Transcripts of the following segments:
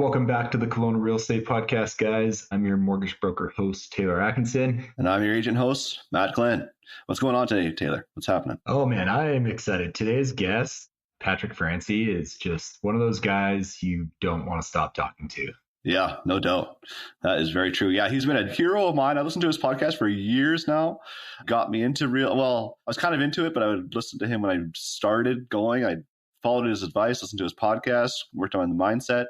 Welcome back to the Kelowna Real Estate Podcast, guys. I'm your mortgage broker host, Taylor Atkinson. And I'm your agent host, Matt Glenn. What's going on today, Taylor? What's happening? Oh, man, I am excited. Today's guest, Patrick Francey, is just one of those guys you don't want to stop talking to. Yeah, no doubt. That is very true. Yeah, he's been a hero of mine. I listened to his podcast for years now. Got me into I was kind of into it, but I would listen to him when I started going. I followed his advice, listened to his podcast, worked on the mindset.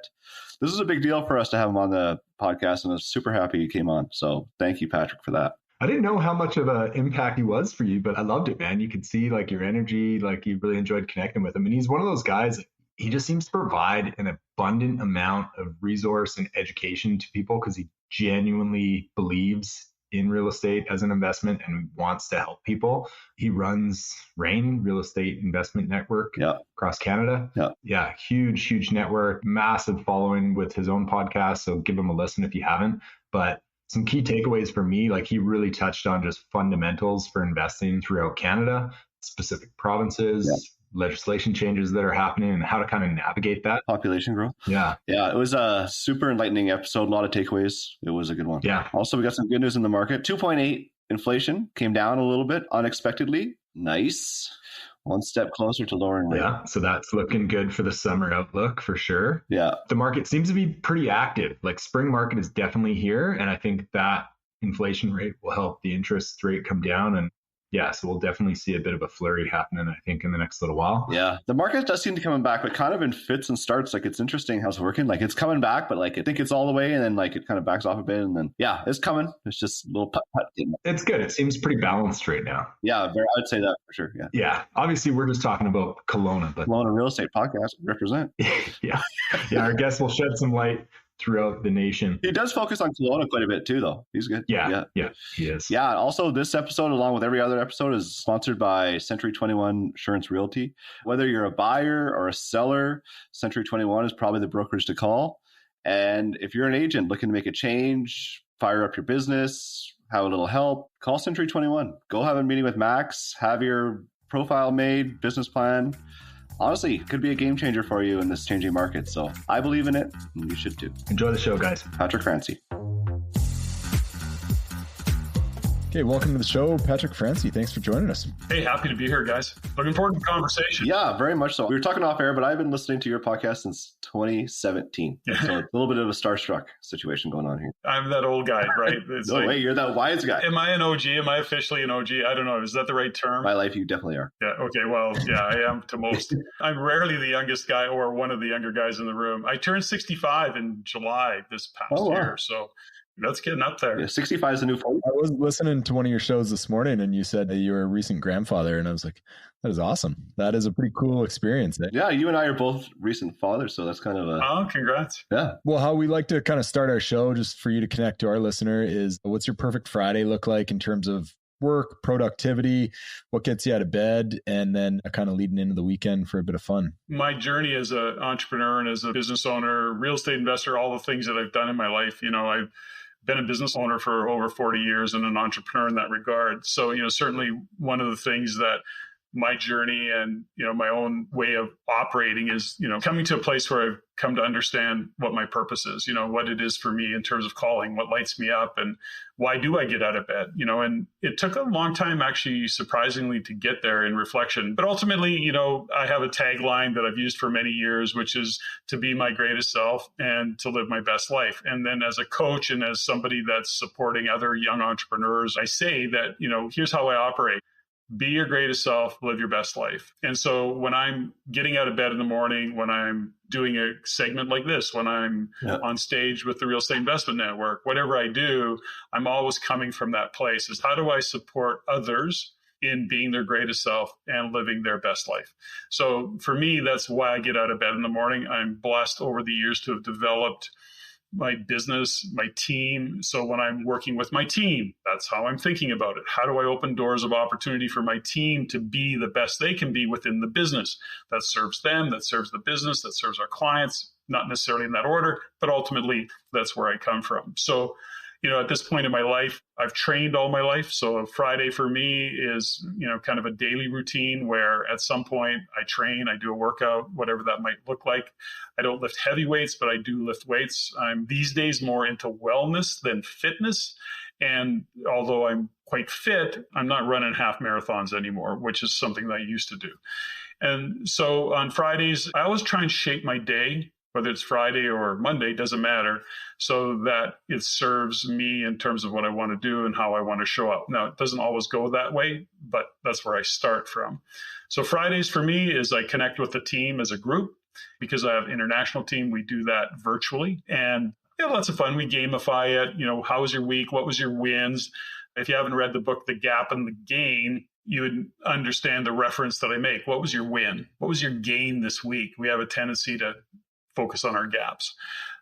This is a big deal for us to have him on the podcast, and I'm super happy he came on. So thank you, Patrick, for that. I didn't know how much of an impact he was for you, but I loved it, man. You could see like your energy, like you really enjoyed connecting with him. And he's one of those guys, he just seems to provide an abundant amount of resource and education to people because he genuinely believes in real estate as an investment and wants to help people. He runs REIN, Real Estate Investment Network, across Canada. Yeah, huge network, massive following with his own podcast. So give him a listen if you haven't. But some key takeaways for me, like he really touched on just fundamentals for investing throughout Canada, specific provinces, legislation changes that are happening and how to kind of navigate that. Population growth. Yeah. It was a super enlightening episode. A lot of takeaways. It was a good one. Yeah. Also, we got some good news in the market. 2.8 inflation came down a little bit unexpectedly. Nice. One step closer to lowering rate. Yeah. So that's looking good for the summer outlook for sure. Yeah. The market seems to be pretty active. Like spring market is definitely here. And I think that inflation rate will help the interest rate come down. And yeah, so we'll definitely see a bit of a flurry happening, I think, in the next little while. Yeah, the market does seem to be coming back, but kind of in fits and starts. Like, it's interesting how it's working. Like, it's coming back, but like, I think it's all the way, and then like it kind of backs off a bit, and then it's coming. It's just a little putt. It's good. It seems pretty balanced right now. Yeah, I'd say that for sure. Yeah. Obviously, we're just talking about Kelowna, but Kelowna Real Estate Podcast represent. Yeah. Our guest will shed some light throughout the nation. He does focus on Kelowna quite a bit too, though. He's good. Yeah, he is. Yeah. Also, this episode, along with every other episode, is sponsored by Century 21 Insurance Realty. Whether you're a buyer or a seller, Century 21 is probably the brokerage to call. And if you're an agent looking to make a change, fire up your business, have a little help, call Century 21. Go have a meeting with Max, have your profile made, business plan. Honestly, it could be a game changer for you in this changing market. So I believe in it, and you should too. Enjoy the show, guys. Patrick Francey. Okay, welcome to the show, Patrick Francey. Thanks for joining us. Hey, happy to be here, guys. Looking forward to the conversation. Yeah, very much so. We were talking off air, but I've been listening to your podcast since 2017. So a little bit of a starstruck situation going on here. I'm that old guy, right? It's wait, you're that wise guy. Am I an OG? Am I officially an OG? I don't know. Is that the right term? My life, you definitely are. Yeah. Okay. Well, yeah, I am to most. I'm rarely the youngest guy or one of the younger guys in the room. I turned 65 in July this past year. So that's getting up there. Yeah, 65 is the new 40. I was listening to one of your shows this morning and you said that you were a recent grandfather. And I was like, that is awesome. That is a pretty cool experience. Yeah, you and I are both recent fathers. So that's kind of Oh, congrats. Yeah. Well, how we like to kind of start our show, just for you to connect to our listener, is what's your perfect Friday look like in terms of work, productivity, what gets you out of bed, and then kind of leading into the weekend for a bit of fun? My journey as an entrepreneur and as a business owner, real estate investor, all the things that I've done in my life, I've been a business owner for over 40 years and an entrepreneur in that regard. So, certainly one of the things that my journey and, my own way of operating is, coming to a place where I've come to understand what my purpose is, what it is for me in terms of calling, what lights me up, and why do I get out of bed, and it took a long time, actually, surprisingly, to get there in reflection. But ultimately, I have a tagline that I've used for many years, which is to be my greatest self and to live my best life. And then as a coach and as somebody that's supporting other young entrepreneurs, I say that, here's how I operate. Be your greatest self, live your best life. And so when I'm getting out of bed in the morning, when I'm doing a segment like this, when I'm on stage with the Real Estate Investment Network, whatever I do, I'm always coming from that place is how do I support others in being their greatest self and living their best life? So for me, that's why I get out of bed in the morning. I'm blessed over the years to have developed my business, my team. So when I'm working with my team, that's how I'm thinking about it. How do I open doors of opportunity for my team to be the best they can be within the business that serves them, that serves the business, that serves our clients, not necessarily in that order, but ultimately that's where I come from. So at this point in my life, I've trained all my life. So a Friday for me is, kind of a daily routine where at some point I train, I do a workout, whatever that might look like. I don't lift heavy weights, but I do lift weights. I'm these days more into wellness than fitness. And although I'm quite fit, I'm not running half marathons anymore, which is something that I used to do. And so on Fridays, I always try and shape my day, whether it's Friday or Monday, doesn't matter, so that it serves me in terms of what I want to do and how I want to show up. Now, it doesn't always go that way, but that's where I start from. So Fridays for me is I connect with the team as a group. Because I have an international team, we do that virtually. And lots of fun. We gamify it. How was your week? What was your wins? If you haven't read the book, The Gap and the Gain, you would understand the reference that I make. What was your win? What was your gain this week? We have a tendency to focus on our gaps.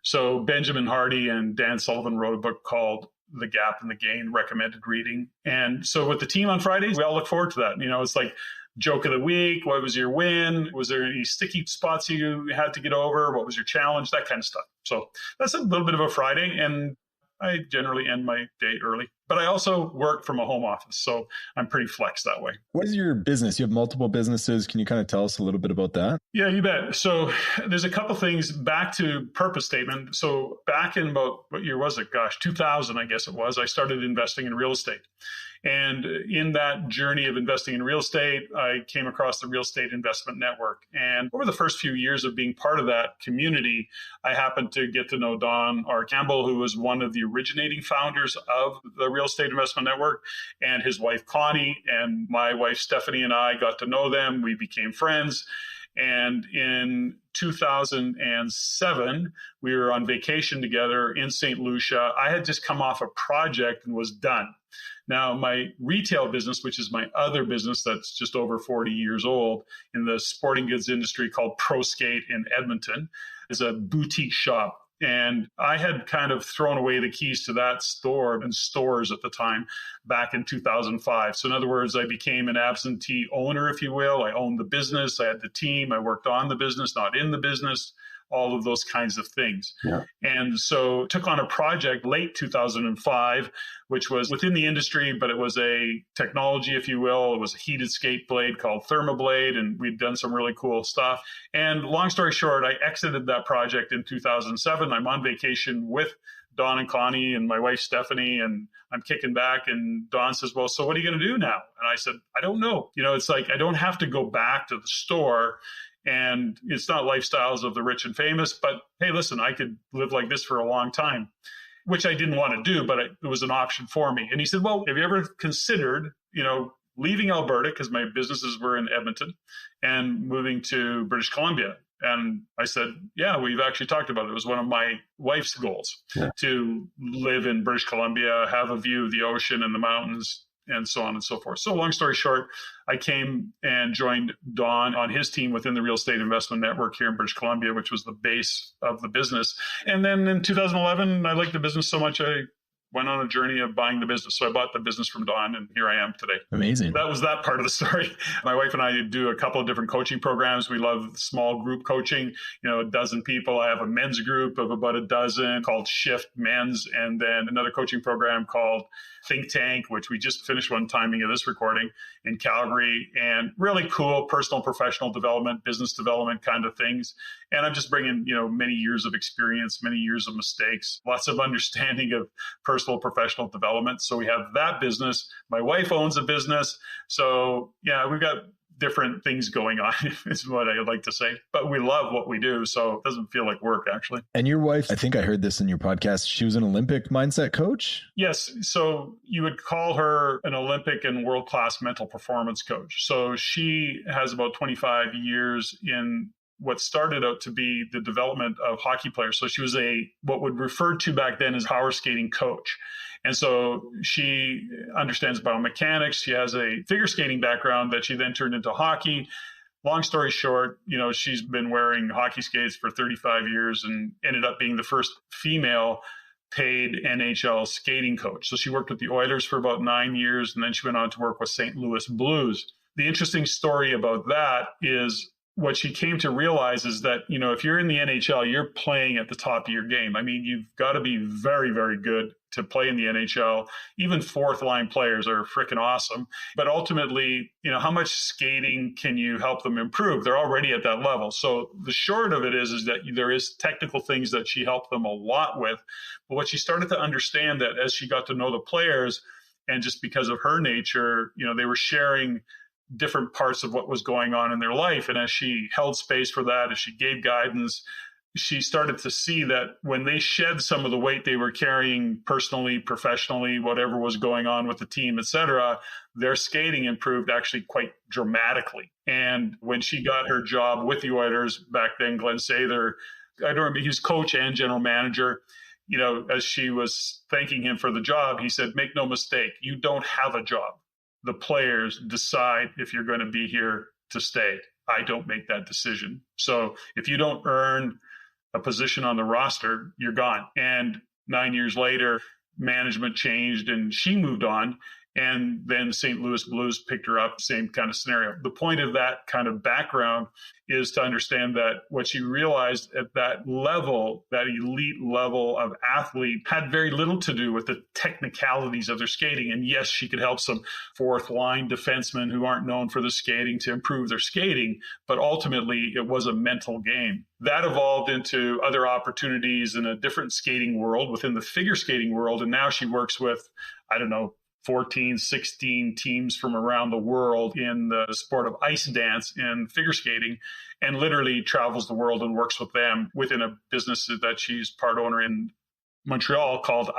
So Benjamin Hardy and Dan Sullivan wrote a book called The Gap and the Gain, recommended reading. And so with the team on Fridays, we all look forward to that. It's like joke of the week. What was your win? Was there any sticky spots you had to get over? What was your challenge? That kind of stuff. So that's a little bit of a Friday. And I generally end my day early, but I also work from a home office. So I'm pretty flexed that way. What is your business? You have multiple businesses. Can you kind of tell us a little bit about that? Yeah, you bet. So there's a couple things back to purpose statement. So back in about, what year was it? 2000, I guess it was, I started investing in real estate. And in that journey of investing in real estate, I came across the Real Estate Investment Network. And over the first few years of being part of that community, I happened to get to know Don R. Campbell, who was one of the originating founders of the Real Estate Investment Network, and his wife, Connie, and my wife, Stephanie, and I got to know them. We became friends. And in 2007, we were on vacation together in St. Lucia. I had just come off a project and was done. Now, my retail business, which is my other business that's just over 40 years old in the sporting goods industry called Pro Skate in Edmonton, is a boutique shop. And I had kind of thrown away the keys to that store and stores at the time back in 2005. So in other words, I became an absentee owner, if you will. I owned the business. I had the team. I worked on the business, not in the business, all of those kinds of things. Yeah. And so took on a project late 2005, which was within the industry, but it was a technology, if you will. It was a heated skate blade called Thermoblade, and we'd done some really cool stuff. And long story short, I exited that project in 2007. I'm on vacation with Don and Connie and my wife, Stephanie, and I'm kicking back. And Don says, well, so what are you going to do now? And I said, I don't know. It's like, I don't have to go back to the store. And it's not lifestyles of the rich and famous, but hey, listen, I could live like this for a long time, which I didn't want to do, but it was an option for me. And he said, well, have you ever considered, leaving Alberta, because my businesses were in Edmonton, and moving to British Columbia? And I said, yeah, we've actually talked about it. It was one of my wife's goals to live in British Columbia, have a view of the ocean and the mountains, and so on and so forth. So long story short, I came and joined Don on his team within the Real Estate Investment Network here in British Columbia, which was the base of the business. And then in 2011, I liked the business so much, I went on a journey of buying the business. So I bought the business from Don, and here I am today. Amazing. That was that part of the story. My wife and I do a couple of different coaching programs. We love small group coaching, a dozen people. I have a men's group of about a dozen called Shift Men's, and then another coaching program called Think Tank, which we just finished one timing of this recording in Calgary, and really cool personal, professional development, business development kind of things. And I'm just bringing, many years of experience, many years of mistakes, lots of understanding of personal, professional development. So we have that business. My wife owns a business. So yeah, we've got different things going on is what I like to say, but we love what we do. So it doesn't feel like work, actually. And your wife, I think I heard this in your podcast, she was an Olympic mindset coach? Yes. So you would call her an Olympic and world-class mental performance coach. So she has about 25 years in what started out to be the development of hockey players. So she was what would refer to back then as power skating coach. And so she understands biomechanics. She has a figure skating background that she then turned into hockey. Long story short, she's been wearing hockey skates for 35 years and ended up being the first female paid NHL skating coach. So she worked with the Oilers for about 9 years, and then she went on to work with St. Louis Blues. The interesting story about that is what she came to realize is that, if you're in the NHL, you're playing at the top of your game. I mean, you've got to be very, very good to play in the NHL. Even fourth line players are freaking awesome. But ultimately, how much skating can you help them improve? They're already at that level. So the short of it is that there is technical things that she helped them a lot with. But what she started to understand that as she got to know the players, and just because of her nature, they were sharing different parts of what was going on in their life. And as she held space for that, as she gave guidance, she started to see that when they shed some of the weight they were carrying personally, professionally, whatever was going on with the team, et cetera, their skating improved actually quite dramatically. And when she got her job with the Oilers back then, Glenn Sather, I don't remember, he was coach and general manager. As she was thanking him for the job, he said, make no mistake, you don't have a job. The players decide if you're going to be here to stay. I don't make that decision. So if you don't earn a position on the roster, you're gone. And 9 years later, management changed and she moved on. And then St. Louis Blues picked her up, same kind of scenario. The point of that kind of background is to understand that what she realized at that level, that elite level of athlete, had very little to do with the technicalities of their skating. And yes, she could help some fourth line defensemen who aren't known for the skating to improve their skating, but ultimately it was a mental game. That evolved into other opportunities in a different skating world within the figure skating world. And now she works with, 14, 16 teams from around the world in the sport of ice dance and figure skating, and literally travels the world and works with them within a business that she's part owner in Montreal called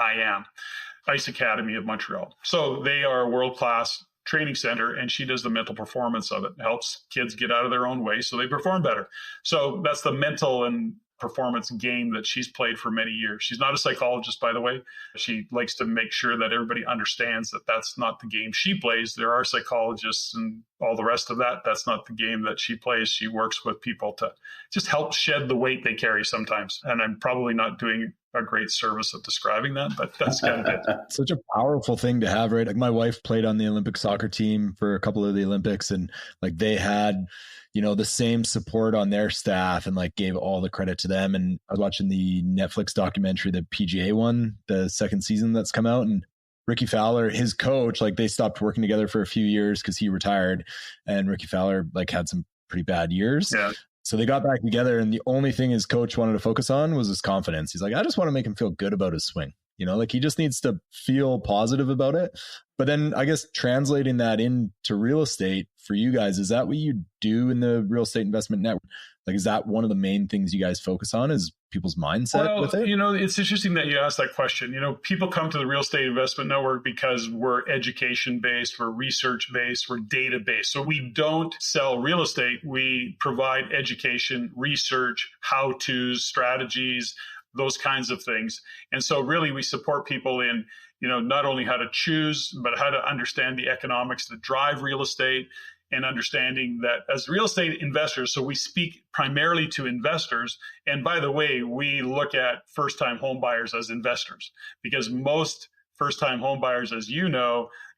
Ice Academy of Montreal. So they are a world-class training center, and she does the mental performance of it. Helps kids get out of their own way so they perform better. So that's the mental and performance game that she's played for many years. She's not a psychologist, by the way. She likes to make sure that everybody understands that that's not the game she plays. There are psychologists and all the rest of that. That's not the game that she plays. She works with people to just help shed the weight they carry sometimes. And I'm probably not doing a great service of describing that, but that's kind of it. Such a powerful thing to have, right? Like my wife played on the Olympic soccer team for a couple of the Olympics, and like they had, the same support on their staff and like gave all the credit to them. And I was watching the Netflix documentary, the PGA one, the second season that's come out, and Ricky Fowler, his coach, like they stopped working together for a few years because he retired, and Ricky Fowler like had some pretty bad years. Yeah. So they got back together, and the only thing his coach wanted to focus on was his confidence. He's like, I just want to make him feel good about his swing. Like he just needs to feel positive about it. But then I guess translating that into real estate for you guys, is that what you do in the real estate investment network? Like, is that one of the main things you guys focus on, is people's mindset with it? It's interesting that you asked that question. People come to the Real Estate Investment Network because we're education-based, we're research-based, we're data-based. So we don't sell real estate. We provide education, research, how-tos, strategies, those kinds of things. And so really we support people in, not only how to choose, but how to understand the economics that drive real estate, and understanding that as real estate investors, so we speak primarily to investors. And by the way, we look at first-time home buyers as investors, because most first-time home buyers, as you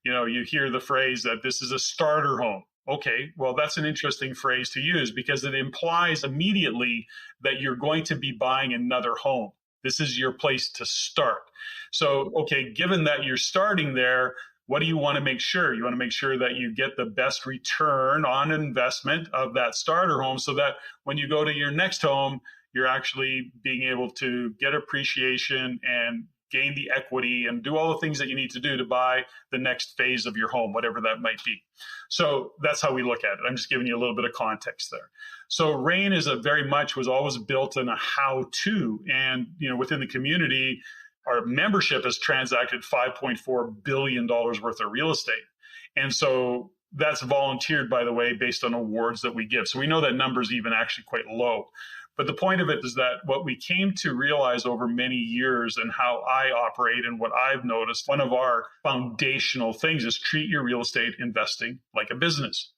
hear the phrase that this is a starter home. Okay, well, that's an interesting phrase to use because it implies immediately that you're going to be buying another home. This is your place to start. So, okay, given that you're starting there, what do you want to make sure? You want to make sure that you get the best return on investment of that starter home so that when you go to your next home, you're actually being able to get appreciation and gain the equity and do all the things that you need to do to buy the next phase of your home, whatever that might be. So that's how we look at it. I'm just giving you a little bit of context there. So REIN was always built in a how-to, and within the community, our membership has transacted $5.4 billion worth of real estate. And so that's volunteered, by the way, based on awards that we give. So we know that number is even actually quite low. But the point of it is that what we came to realize over many years, and how I operate and what I've noticed, one of our foundational things is treat your real estate investing like a business.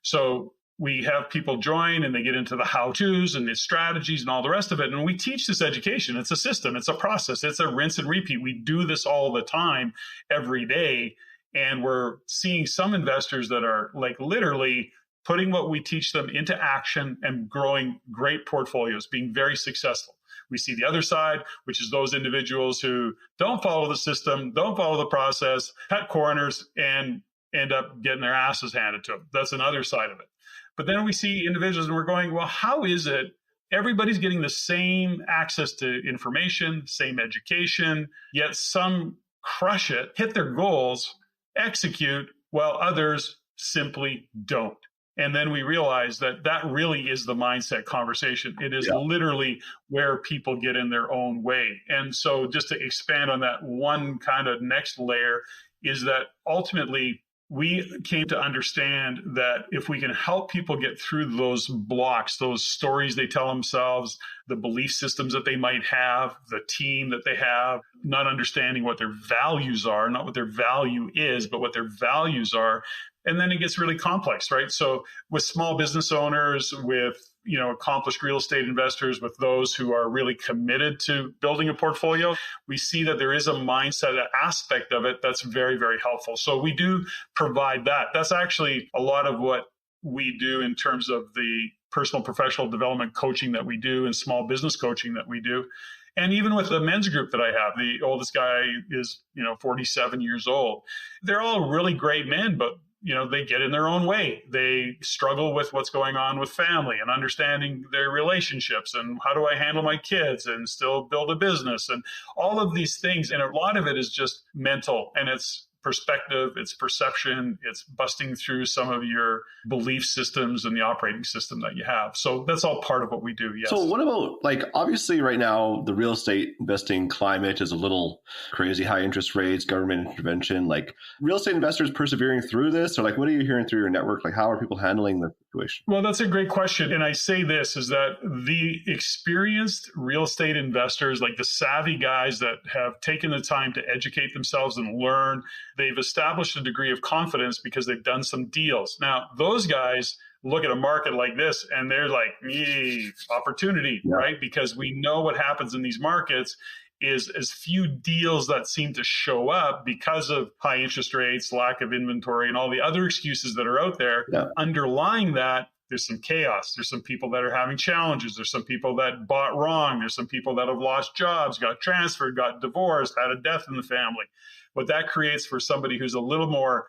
So we have people join and they get into the how-tos and the strategies and all the rest of it. And we teach this education. It's a system. It's a process. It's a rinse and repeat. We do this all the time, every day. And we're seeing some investors that are like literally putting what we teach them into action and growing great portfolios, being very successful. We see the other side, which is those individuals who don't follow the system, don't follow the process, cut corners, and end up getting their asses handed to them. That's another side of it. But then we see individuals and we're going, well, how is it everybody's getting the same access to information, same education, yet some crush it, hit their goals, execute, while others simply don't? And then we realize that that really is the mindset conversation. It is literally where people get in their own way. And so just to expand on that one kind of next layer is that ultimately we came to understand that if we can help people get through those blocks, those stories they tell themselves, the belief systems that they might have, the team that they have, not understanding what their values are, not what their value is, but what their values are. And then it gets really complex, right? So with small business owners, with accomplished real estate investors, with those who are really committed to building a portfolio, we see that there is a mindset aspect of it that's very, very helpful. So we do provide that. That's actually a lot of what we do in terms of the personal professional development coaching that we do and small business coaching that we do. And even with the men's group that I have, the oldest guy is, 47 years old. They're all really great men, but they get in their own way. They struggle with what's going on with family and understanding their relationships and how do I handle my kids and still build a business and all of these things. And a lot of it is just mental, and it's perspective, it's perception, it's busting through some of your belief systems and the operating system that you have. So that's all part of what we do. Yes. So what about, obviously right now, the real estate investing climate is a little crazy, high interest rates, government intervention, real estate investors persevering through this? Or what are you hearing through your network? How are people handling the situation? Well, that's a great question. And I say this is that the experienced real estate investors, like the savvy guys that have taken the time to educate themselves and learn, they've established a degree of confidence because they've done some deals. Now, those guys look at a market like this and they're like, opportunity, right? Because we know what happens in these markets is as few deals that seem to show up because of high interest rates, lack of inventory, and all the other excuses that are out there. Underlying that, there's some chaos. There's some people that are having challenges. There's some people that bought wrong. There's some people that have lost jobs, got transferred, got divorced, had a death in the family. What that creates for somebody who's a little more,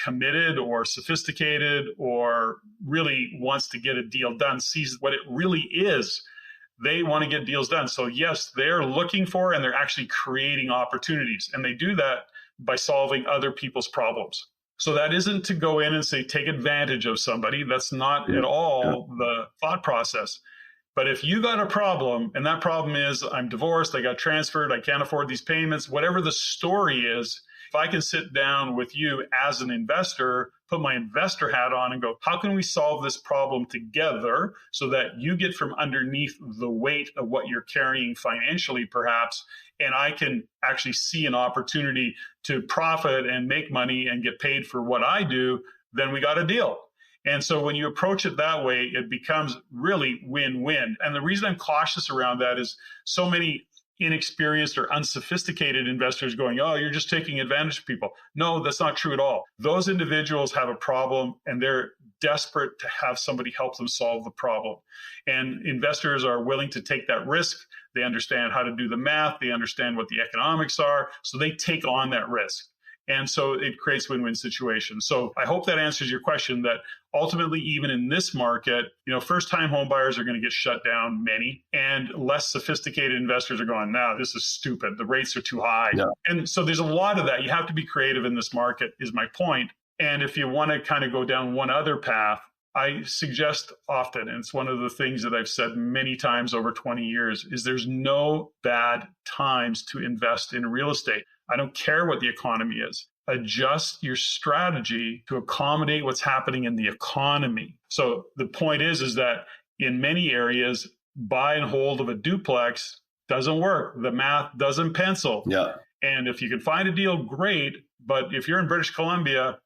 committed or sophisticated or really wants to get a deal done, sees what it really is. They want to get deals done. So yes, they're looking for and they're actually creating opportunities. And they do that by solving other people's problems. So that isn't to go in and say, take advantage of somebody. That's not at all the thought process. But if you got a problem, and that problem is I'm divorced, I got transferred, I can't afford these payments, whatever the story is, if I can sit down with you as an investor, put my investor hat on and go, how can we solve this problem together so that you get from underneath the weight of what you're carrying financially, perhaps, and I can actually see an opportunity to profit and make money and get paid for what I do, then we got a deal. And so when you approach it that way, it becomes really win-win. And the reason I'm cautious around that is so many inexperienced or unsophisticated investors going, oh, you're just taking advantage of people. No, that's not true at all. Those individuals have a problem and they're desperate to have somebody help them solve the problem. And investors are willing to take that risk. They understand how to do the math. They understand what the economics are. So they take on that risk. And so it creates win-win situations. So I hope that answers your question that ultimately, even in this market, first-time home buyers are going to get shut down, many, and less sophisticated investors are going, no, this is stupid. The rates are too high. Yeah. And so there's a lot of that. You have to be creative in this market is my point. And if you want to kind of go down one other path, I suggest often, and it's one of the things that I've said many times over 20 years, is there's no bad times to invest in real estate. I don't care what the economy is. Adjust your strategy to accommodate what's happening in the economy. So the point is that in many areas, buy and hold of a duplex doesn't work. The math doesn't pencil. Yeah. And if you can find a deal, great. But if you're in British Columbia,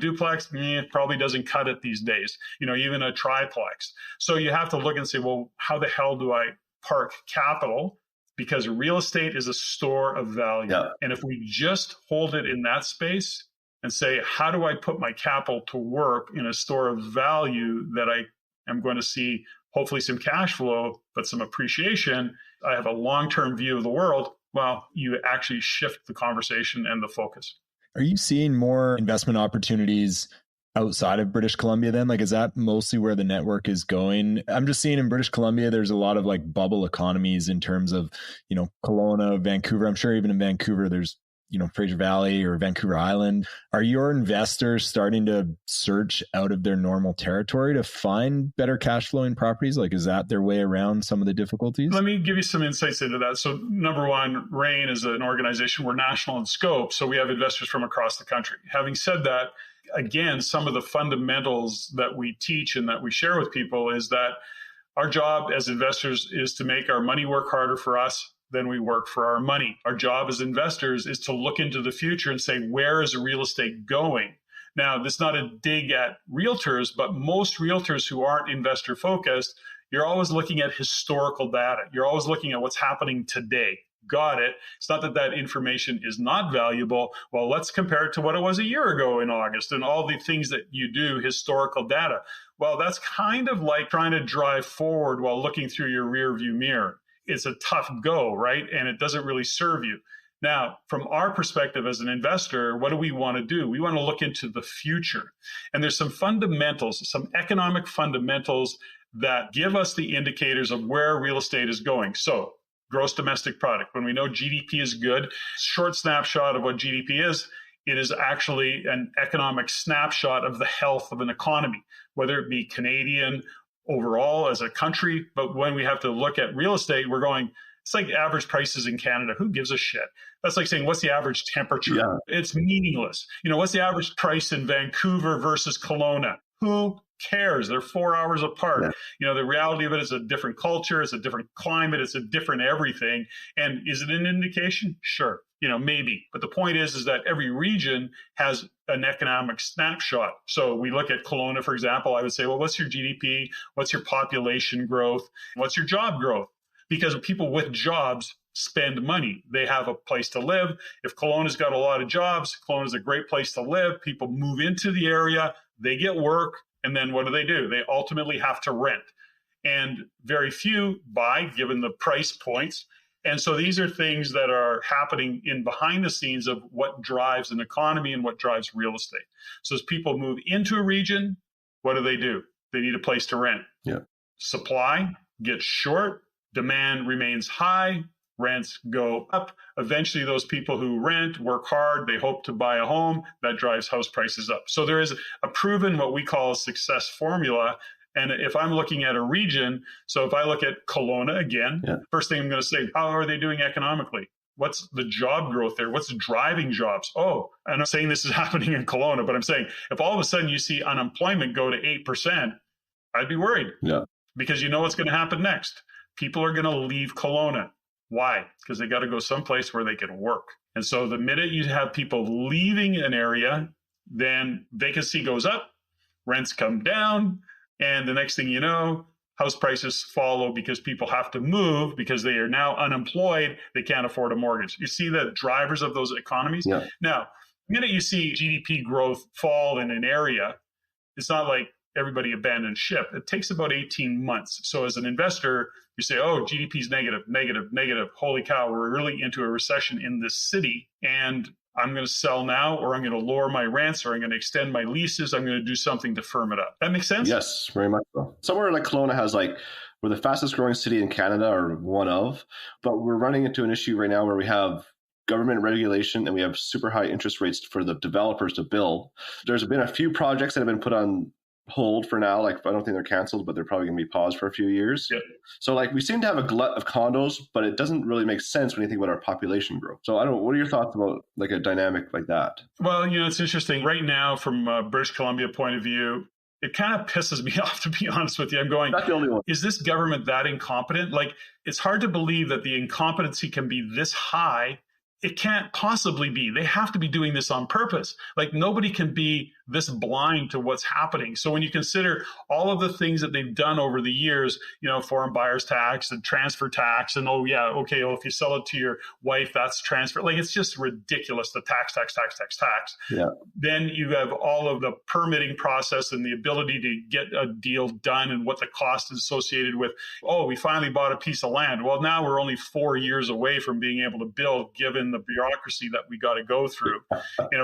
duplex probably doesn't cut it these days, even a triplex. So you have to look and say, well, how the hell do I park capital? Because real estate is a store of value. Yeah. And if we just hold it in that space, and say, how do I put my capital to work in a store of value that I am going to see hopefully some cash flow, but some appreciation? I have a long-term view of the world. Well, you actually shift the conversation and the focus. Are you seeing more investment opportunities outside of British Columbia then? Like, is that mostly where the network is going? I'm just seeing in British Columbia, there's a lot of like bubble economies in terms of, Kelowna, Vancouver. I'm sure even in Vancouver, there's, Fraser Valley or Vancouver Island. Are your investors starting to search out of their normal territory to find better cash flowing properties? Like, is that their way around some of the difficulties? Let me give you some insights into that. So number one, REIN is an organization. We're national in scope. So we have investors from across the country. Having said that, again, some of the fundamentals that we teach and that we share with people is that our job as investors is to make our money work harder for us than we work for our money. Our job as investors is to look into the future and say, where is real estate going? Now, this is not a dig at realtors, but most realtors who aren't investor focused, you're always looking at historical data. You're always looking at what's happening today. Got it. It's not that that information is not valuable. Well, let's compare it to what it was a year ago in August and all the things that you do, historical data. Well, that's kind of like trying to drive forward while looking through your rear view mirror. It's a tough go, right? And it doesn't really serve you. Now, from our perspective as an investor, what do we want to do? We want to look into the future. And there's some fundamentals, some economic fundamentals that give us the indicators of where real estate is going. So gross domestic product, when we know GDP is good, short snapshot of what GDP is, it is actually an economic snapshot of the health of an economy, whether it be Canadian overall as a country. But when we have to look at real estate, we're going, it's like average prices in Canada. Who gives a shit? That's like saying, what's the average temperature? Yeah. It's meaningless. What's the average price in Vancouver versus Kelowna? Who cares? They're 4 hours apart. Yeah. The reality of it is a different culture. It's a different climate. It's a different everything. And is it an indication? Sure. Maybe. But the point is that every region has an economic snapshot. So we look at Kelowna, for example, I would say, well, what's your GDP? What's your population growth? What's your job growth? Because people with jobs spend money. They have a place to live. If Kelowna's got a lot of jobs, Kelowna's a great place to live. People move into the area, they get work, and then what do? They ultimately have to rent. And very few buy, given the price points. And so these are things that are happening in behind the scenes of what drives an economy and what drives real estate. So as people move into a region, what do? They need a place to rent. Yeah. Supply gets short, demand remains high, rents go up. Eventually, those people who rent work hard. They hope to buy a home. That drives house prices up. So there is a proven, what we call a success formula. And if I'm looking at a region, so if I look at Kelowna again, First thing I'm going to say, how are they doing economically? What's the job growth there? What's driving jobs? Oh, I'm not saying this is happening in Kelowna, but I'm saying if all of a sudden you see unemployment go to 8%, I'd be worried. Yeah. Because you know what's going to happen next. People are going to leave Kelowna. Why? Because they got to go someplace where they can work. And so the minute you have people leaving an area, then vacancy goes up, rents come down, and the next thing you know, house prices follow because people have to move because they are now unemployed. They can't afford a mortgage. You see the drivers of those economies? Yeah. Now, the minute you see GDP growth fall in an area, it's not like everybody abandoned ship. It takes about 18 months. So as an investor, you say, oh, GDP is negative. Holy cow, we're really into a recession in this city. And I'm going to sell now, or I'm going to lower my rents, or I'm going to extend my leases. I'm going to do something to firm it up. That makes sense? Yes, very much so. Somewhere like Kelowna has we're the fastest growing city in Canada, or one of, but we're running into an issue right now where we have government regulation and we have super high interest rates for the developers to build. There's been a few projects that have been put on hold for now. I don't think they're canceled, but they're probably going to be paused for a few years. Yep. So we seem to have a glut of condos, but it doesn't really make sense when you think about our population growth. So I don't know, what are your thoughts about a dynamic like that? Well, it's interesting right now from a British Columbia point of view. It kind of pisses me off, to be honest with you. I'm going, not the only one. Is this government that incompetent? It's hard to believe that the incompetency can be this high. It can't possibly be. They have to be doing this on purpose. Nobody can be this blind to what's happening. So when you consider all of the things that they've done over the years, foreign buyers tax and transfer tax, and if you sell it to your wife, that's transfer. Like, it's just ridiculous, the tax. Yeah. Then you have all of the permitting process and the ability to get a deal done and what the cost is associated with. Oh, we finally bought a piece of land. Well, now we're only 4 years away from being able to build, given the bureaucracy that we got to go through.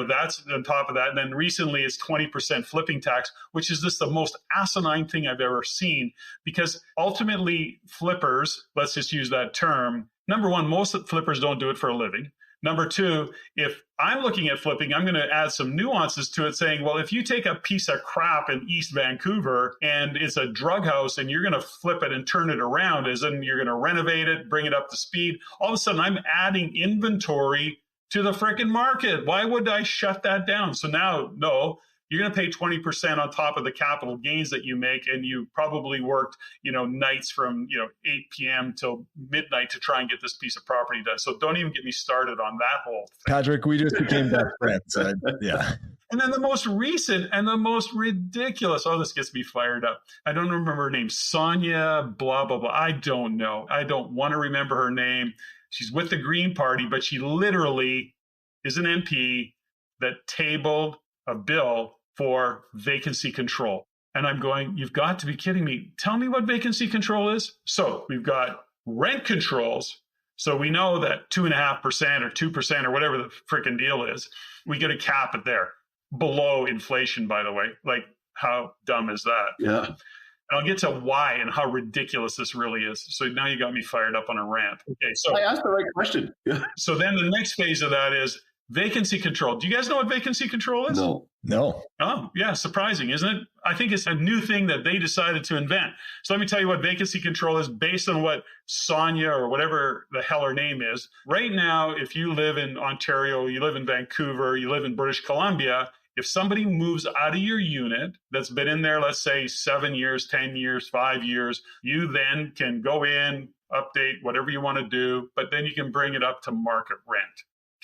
That's on top of that. And then recently it's 20% flipping tax, which is just the most asinine thing I've ever seen, because ultimately flippers, let's just use that term. Number one, most flippers don't do it for a living. Number two, if I'm looking at flipping, I'm going to add some nuances to it, saying, well, if you take a piece of crap in East Vancouver and it's a drug house and you're going to flip it and turn it around, as in you're going to renovate it, bring it up to speed, all of a sudden I'm adding inventory to the freaking market. Why would I shut that down? So now, no, you're going to pay 20% on top of the capital gains that you make. And you probably worked, nights from, 8 p.m. till midnight to try and get this piece of property done. So don't even get me started on that whole thing. Patrick, we just became best friends. Yeah. And then the most recent and the most ridiculous, this gets me fired up. I don't remember her name. Sonia, blah, blah, blah. I don't know. I don't want to remember her name. She's with the Green Party, but she literally is an MP that tabled a bill for vacancy control. And I'm going, you've got to be kidding me. Tell me what vacancy control is. So we've got rent controls. So we know that 2.5% or 2% or whatever the freaking deal is, we get a cap it there below inflation, by the way. Like, how dumb is that? Yeah. And I'll get to why and how ridiculous this really is. So now you got me fired up on a rant. Okay, so I asked the right question. Yeah. So then the next phase of that is vacancy control. Do you guys know what vacancy control is? No. Oh, yeah. Surprising, isn't it? I think it's a new thing that they decided to invent. So let me tell you what vacancy control is based on what Sonia or whatever the hell her name is. Right now, if you live in Ontario, you live in Vancouver, you live in British Columbia, if somebody moves out of your unit that's been in there, let's say 7 years, 10 years, 5 years, you then can go in, update whatever you want to do, but then you can bring it up to market rent.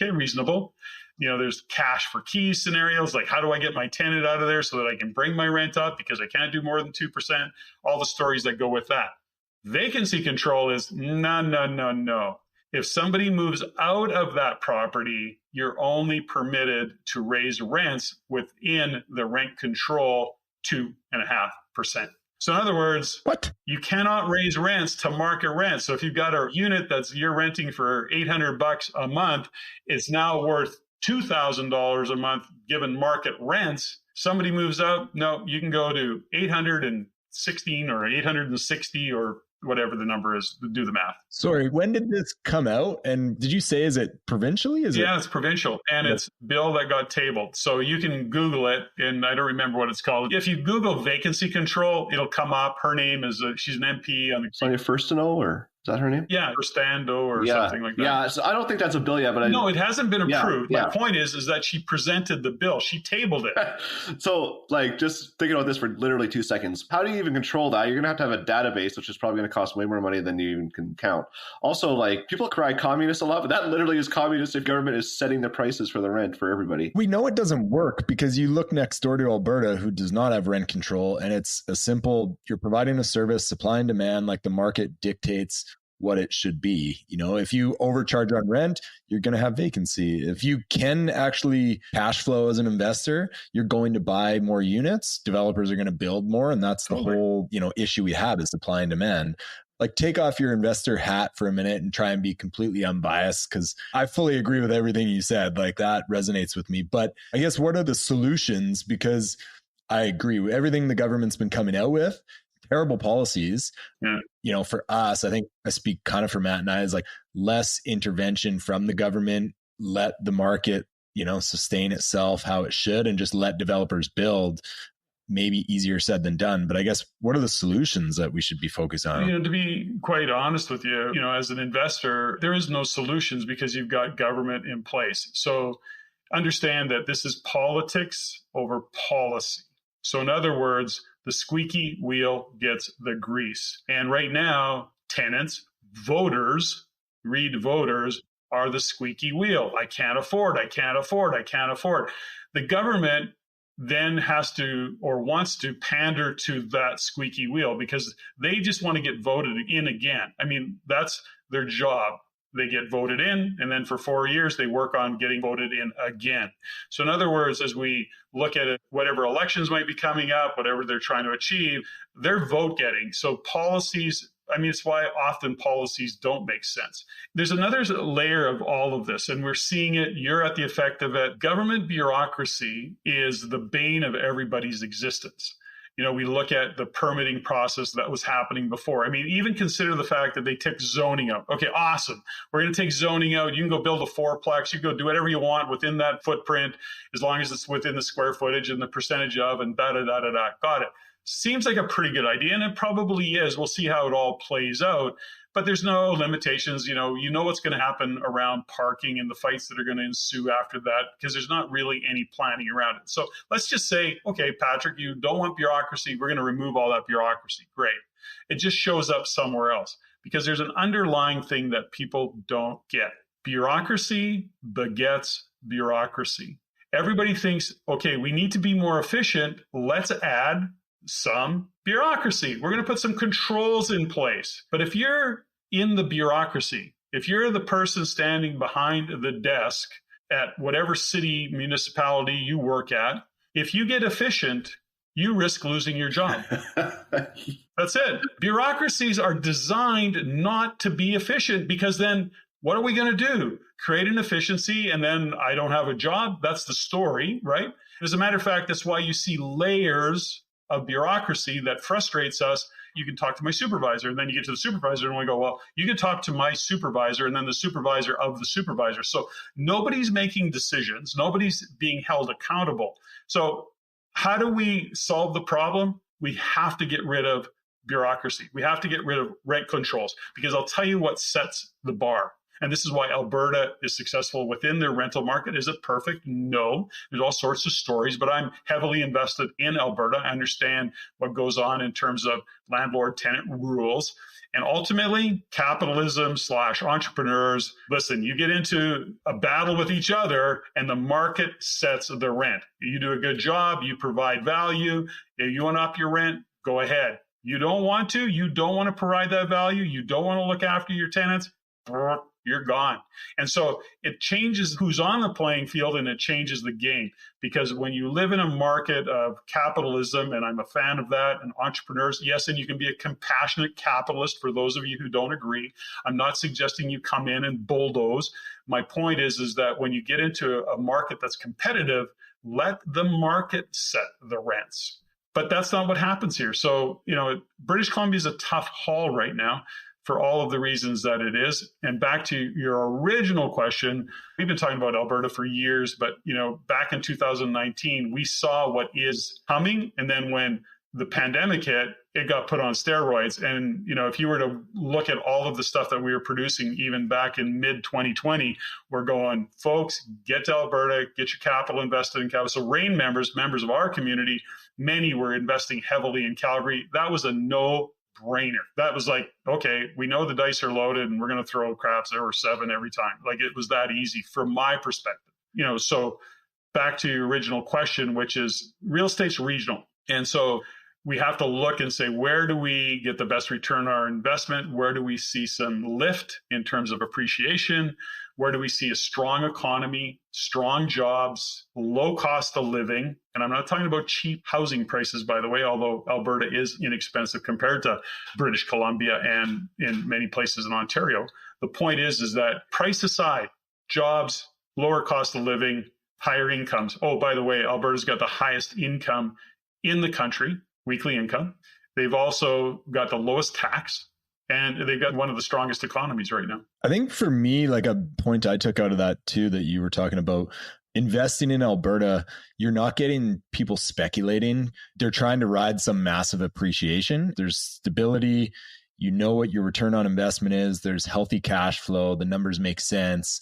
Okay, reasonable. There's cash for keys scenarios, like how do I get my tenant out of there so that I can bring my rent up because I can't do more than 2%, all the stories that go with that. Vacancy control is no. If somebody moves out of that property, you're only permitted to raise rents within the rent control 2.5%. So in other words, what? You cannot raise rents to market rent. So if you've got a unit you're renting for $800 a month, it's now worth $2,000 a month given market rents. Somebody moves out, no, you can go to 816 or 860 or whatever the number is, do the math. Sorry, when did this come out? And did you say, is it provincially? It's provincial. And it's a bill that got tabled. So you can Google it, and I don't remember what it's called. If you Google vacancy control, it'll come up. Her name is, she's an MP. Sonia Furstenau, or is that her name? Yeah, or Stando or something like that. Yeah, so I don't think that's a bill yet, but no, it hasn't been approved. Yeah. My point is that she presented the bill. She tabled it. So, just thinking about this for literally 2 seconds, how do you even control that? You're going to have a database, which is probably going to cost way more money than you even can count. Also, people cry communist a lot, but that literally is communist if government is setting the prices for the rent for everybody. We know it doesn't work because you look next door to Alberta, who does not have rent control, and it's a simple, you're providing a service, supply and demand, like the market dictates what it should be. If you overcharge on rent, you're going to have vacancy. If you can actually cash flow as an investor, you're going to buy more units. Developers are going to build more. And that's the whole, issue we have is supply and demand. Take off your investor hat for a minute and try and be completely unbiased, because I fully agree with everything you said. That resonates with me. But I guess what are the solutions? Because I agree with everything the government's been coming out with. Terrible policies. Yeah. For us, I think I speak kind of for Matt and I, is less intervention from the government, let the market, sustain itself how it should, and just let developers build. Maybe easier said than done, but I guess what are the solutions that we should be focused on? To be quite honest with you, as an investor, there is no solutions because you've got government in place. So understand that this is politics over policy. So in other words, the squeaky wheel gets the grease. And right now, tenants, voters, read voters, are the squeaky wheel. I can't afford. The government, then has to or wants to pander to that squeaky wheel because they just want to get voted in again. I mean, that's their job. They get voted in, and then for 4 years, they work on getting voted in again. So in other words, as we look at it, whatever elections might be coming up, whatever they're trying to achieve, they're vote getting. So policies, I mean, it's why often policies don't make sense. There's another layer of all of this, and we're seeing it. You're at the effect of it. Government bureaucracy is the bane of everybody's existence. You know, we look at the permitting process that was happening before. I mean, even consider the fact that they took zoning out. Okay, awesome. We're going to take zoning out. You can go build a fourplex. You can go do whatever you want within that footprint, as long as it's within the square footage and the percentage of and da-da-da-da-da. Got it. Seems like a pretty good idea, and it probably is. We'll see how it all plays out. But there's no limitations. You know what's going to happen around parking and the fights that are going to ensue after that, because there's not really any planning around it. So let's just say, okay, Patrick, you don't want bureaucracy. We're going to remove all that bureaucracy. Great. It just shows up somewhere else because there's an underlying thing that people don't get. Bureaucracy begets bureaucracy. Everybody thinks, okay, we need to be more efficient. Let's add some bureaucracy. We're going to put some controls in place. But if you're in the bureaucracy, if you're the person standing behind the desk at whatever city, municipality you work at, if you get efficient, you risk losing your job. That's it. Bureaucracies are designed not to be efficient because then what are we going to do? Create an efficiency and then I don't have a job? That's the story, right? As a matter of fact, that's why you see layers of bureaucracy that frustrates us. You can talk to my supervisor, and then you get to the supervisor, and we go, well, you can talk to my supervisor, and then the supervisor of the supervisor. So nobody's making decisions. Nobody's being held accountable. So how do we solve the problem? We have to get rid of bureaucracy. We have to get rid of rent controls, because I'll tell you what sets the bar. And this is why Alberta is successful within their rental market. Is it perfect? No. There's all sorts of stories, but I'm heavily invested in Alberta. I understand what goes on in terms of landlord-tenant rules. And ultimately, capitalism / entrepreneurs, listen, you get into a battle with each other and the market sets the rent. You do a good job, you provide value. If you want to up your rent, go ahead. You don't want to provide that value, you don't want to look after your tenants, you're gone. And so it changes who's on the playing field, and it changes the game. Because when you live in a market of capitalism, and I'm a fan of that, and entrepreneurs, yes, and you can be a compassionate capitalist for those of you who don't agree. I'm not suggesting you come in and bulldoze. My point is that when you get into a market that's competitive, let the market set the rents. But that's not what happens here. So, British Columbia is a tough haul right now, for all of the reasons that it is. And back to your original question, we've been talking about Alberta for years, but back in 2019, we saw what is coming. And then when the pandemic hit, it got put on steroids. And, if you were to look at all of the stuff that we were producing, even back in mid 2020, we're going, folks, get to Alberta, get your capital invested in Calgary. So REIN members of our community, many were investing heavily in Calgary. That was a no-brainer. That was like, okay, we know the dice are loaded and we're going to throw craps over 7 every time. Like, it was that easy from my perspective. So back to your original question, which is real estate's regional. And so we have to look and say, where do we get the best return on our investment? Where do we see some lift in terms of appreciation? Where do we see a strong economy, strong jobs, low cost of living? And I'm not talking about cheap housing prices, by the way, although Alberta is inexpensive compared to British Columbia and in many places in Ontario. The point is that price aside, jobs, lower cost of living, higher incomes. Oh, by the way, Alberta's got the highest income in the country, weekly income. They've also got the lowest tax, and they've got one of the strongest economies right now. I think for me, like a point I took out of that too, that you were talking about, investing in Alberta, you're not getting people speculating. They're trying to ride some massive appreciation. There's stability. You know what your return on investment is. There's healthy cash flow. The numbers make sense.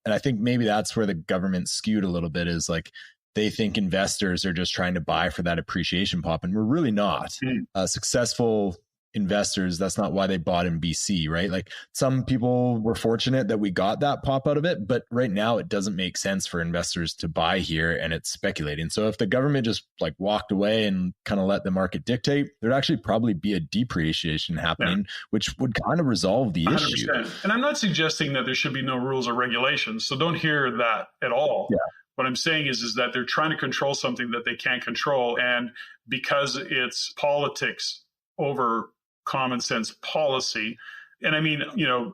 And I think maybe that's where the government skewed a little bit, is like, they think investors are just trying to buy for that appreciation pop, and we're really not. Successful investors, that's not why they bought in BC, right? Like some people were fortunate that we got that pop out of it, but right now it doesn't make sense for investors to buy here and it's speculating. So if the government just like walked away and kind of let the market dictate, there'd actually probably be a depreciation happening, which would kind of resolve the 100%. Issue. And I'm not suggesting that there should be no rules or regulations. So don't hear that at all. Yeah. What I'm saying is that they're trying to control something that they can't control. And because it's politics over common sense policy. And I mean,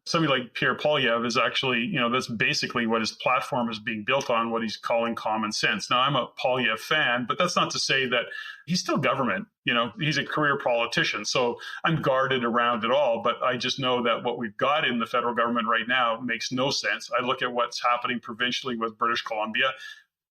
somebody like Pierre Poilievre is actually, that's basically what his platform is being built on, what he's calling common sense. Now, I'm a Poilievre fan, but that's not to say that he's still government. He's a career politician. So I'm guarded around it all. But I just know that what we've got in the federal government right now makes no sense. I look at what's happening provincially with British Columbia.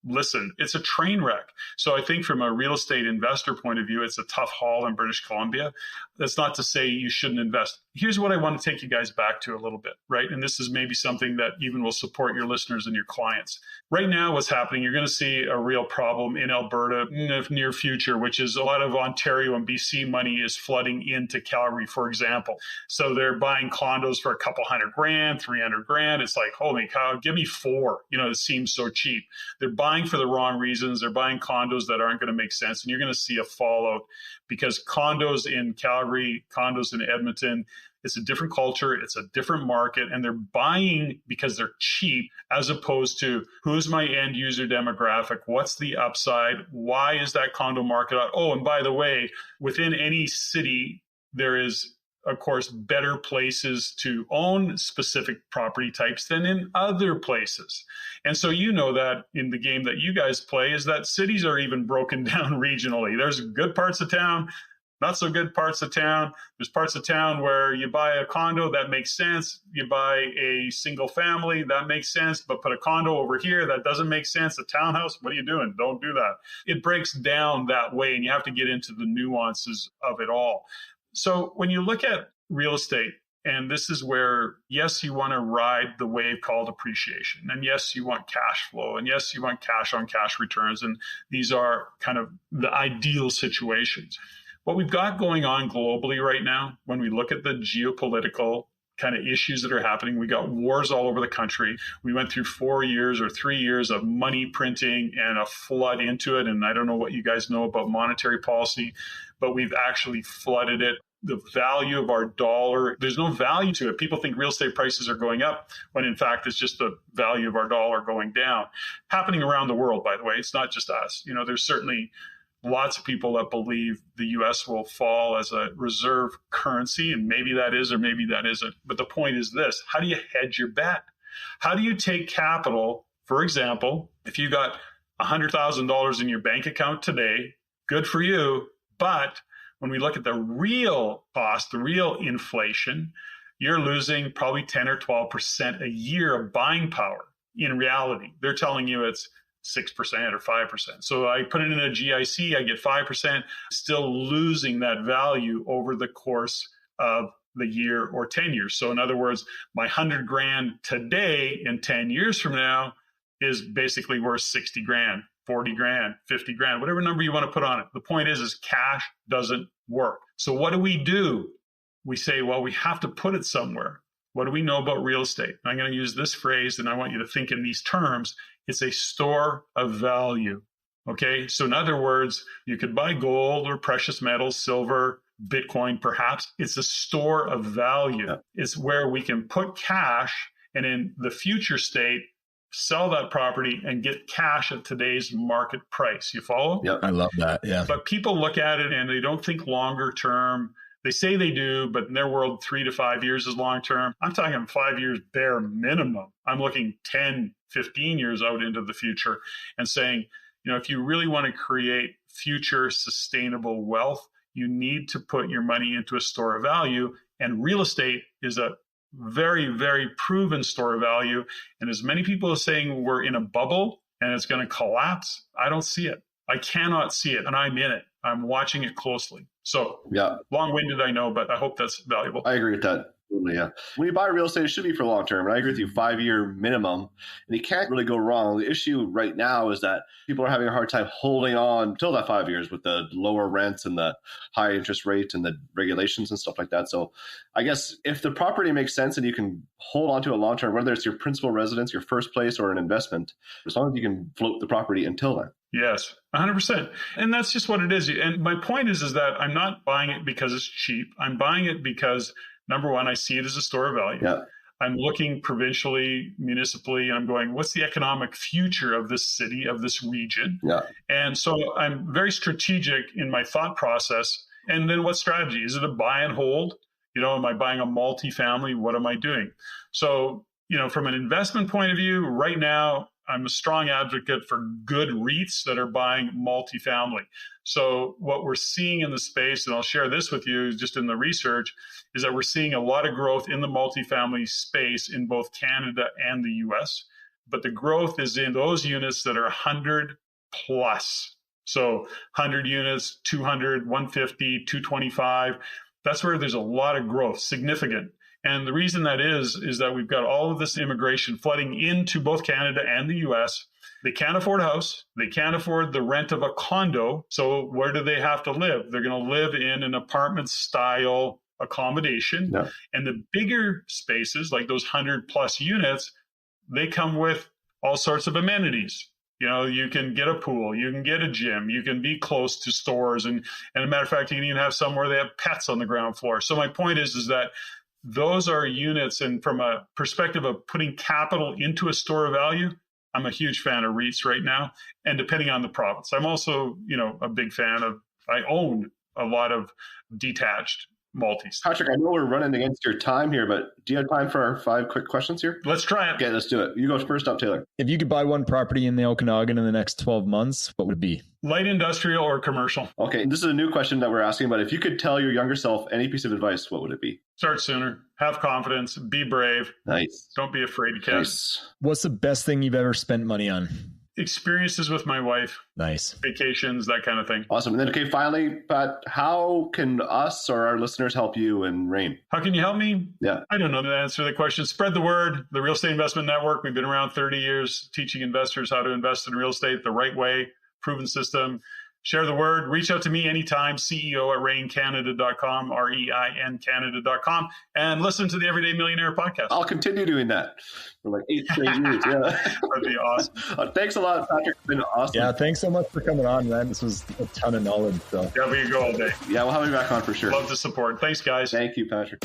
Listen, it's a train wreck. So I think from a real estate investor point of view, it's a tough haul in British Columbia. That's not to say you shouldn't invest. Here's what I want to take you guys back to a little bit, right? And this is maybe something that even will support your listeners and your clients. Right now, what's happening, you're going to see a real problem in Alberta in the near future, which is a lot of Ontario and BC money is flooding into Calgary, for example. So they're buying condos for a couple $100,000, $300,000. It's like, holy cow, give me 4. It seems so cheap. They're buying for the wrong reasons. They're buying condos that aren't going to make sense. And you're going to see a fallout because condos in Calgary, condos in Edmonton, it's a different culture. It's a different market. And they're buying because they're cheap as opposed to who's my end user demographic? What's the upside? Why is that condo market out? Oh, and by the way, within any city, there is, of course, better places to own specific property types than in other places. And so that in the game that you guys play is that cities are even broken down regionally. There's good parts of town, not so good parts of town. There's parts of town where you buy a condo, that makes sense. You buy a single family, that makes sense. But put a condo over here, that doesn't make sense. A townhouse, what are you doing? Don't do that. It breaks down that way, and you have to get into the nuances of it all. So when you look at real estate, and this is where, yes, you want to ride the wave called appreciation. And yes, you want cash flow. And yes, you want cash on cash returns. And these are kind of the ideal situations. What we've got going on globally right now, when we look at the geopolitical kind of issues that are happening, we got wars all over the country. We went through 4 years or 3 years of money printing and a flood into it. And I don't know what you guys know about monetary policy, but we've actually flooded it. The value of our dollar, there's no value to it. People think real estate prices are going up when in fact it's just the value of our dollar going down. Happening around the world, by the way. It's not just us. There's certainly lots of people that believe the US will fall as a reserve currency, and maybe that is or maybe that isn't. But the point is this: how do you hedge your bet? How do you take capital? For example, if you got $100,000 in your bank account today, good for you, but when we look at the real cost, the real inflation, you're losing probably 10 or 12% a year of buying power. In reality, they're telling you it's 6% or 5%. So I put it in a GIC, I get 5%, still losing that value over the course of the year or 10 years. So in other words, my $100,000 today in 10 years from now is basically worth $60,000. $40,000, $50,000, whatever number you want to put on it. The point is cash doesn't work. So what do? We say, well, we have to put it somewhere. What do we know about real estate? I'm going to use this phrase, and I want you to think in these terms. It's a store of value. Okay. So in other words, you could buy gold or precious metals, silver, Bitcoin, perhaps. It's a store of value. Yeah. It's where we can put cash, and in the future state, sell that property and get cash at today's market price. You follow? Yeah, I love that. Yeah. But people look at it and they don't think longer term. They say they do, but in their world, 3 to 5 years is long term. I'm talking 5 years bare minimum. I'm looking 10, 15 years out into the future and saying, if you really want to create future sustainable wealth, you need to put your money into a store of value. And real estate is a very, very proven store of value. And as many people are saying we're in a bubble and it's going to collapse, I don't see it. I cannot see it. And I'm in it. I'm watching it closely. So yeah, long-winded, I know, but I hope that's valuable. I agree with that. Absolutely, yeah. When you buy real estate, it should be for long term. And I agree with you, 5-year minimum. And you can't really go wrong. The issue right now is that people are having a hard time holding on till that 5 years with the lower rents and the high interest rates and the regulations and stuff like that. So I guess if the property makes sense and you can hold on to it long term, whether it's your principal residence, your first place, or an investment, as long as you can float the property until then. Yes, 100%. And that's just what it is. And my point is that I'm not buying it because it's cheap. I'm buying it because, number one, I see it as a store of value. Yeah. I'm looking provincially, municipally, and I'm going, what's the economic future of this city, of this region? Yeah. And so I'm very strategic in my thought process. And then what strategy? Is it a buy and hold? Am I buying a multifamily? What am I doing? So, from an investment point of view, right now, I'm a strong advocate for good REITs that are buying multifamily. So what we're seeing in the space, and I'll share this with you just in the research, is that we're seeing a lot of growth in the multifamily space in both Canada and the US. But the growth is in those units that are 100 plus. So 100 units, 200, 150, 225. That's where there's a lot of growth, significant. And the reason that is that we've got all of this immigration flooding into both Canada and the US. They can't afford a house. They can't afford the rent of a condo. So where do they have to live? They're going to live in an apartment style accommodation. Yeah. And the bigger spaces, like those 100 plus units, they come with all sorts of amenities. You can get a pool, you can get a gym, you can be close to stores. And as a matter of fact, you can even have some where they have pets on the ground floor. So my point is that those are units, and from a perspective of putting capital into a store of value, I'm a huge fan of REITs right now. And depending on the province, I'm also, a big fan of, I own a lot of detached multis. Patrick, I know we're running against your time here, but do you have time for our 5 quick questions here? Let's try it. Okay, let's do it. You go first up, Taylor. If you could buy one property in the Okanagan in the next 12 months, what would it be? Light industrial or commercial? Okay, this is a new question that we're asking, but if you could tell your younger self any piece of advice, what would it be? Start sooner. Have confidence. Be brave. Nice. Don't be afraid to catch. Nice. What's the best thing you've ever spent money on? Experiences with my wife. Nice. Vacations, that kind of thing. Awesome. And then, okay, finally, Pat, how can us or our listeners help you and REIN? How can you help me? Yeah. I don't know the answer to the question. Spread the word. The Real Estate Investment Network, we've been around 30 years teaching investors how to invest in real estate the right way, proven system. Share the word. Reach out to me anytime, CEO@REINCanada.com, REIN Canada.com, and listen to the Everyday Millionaire podcast. I'll continue doing that for like 8 straight years. Yeah. That'd be awesome. Thanks a lot, Patrick. It's been awesome. Yeah, thanks so much for coming on, man. This was a ton of knowledge. So. Yeah, we can go all day. Yeah, we'll have you back on for sure. Love the support. Thanks, guys. Thank you, Patrick.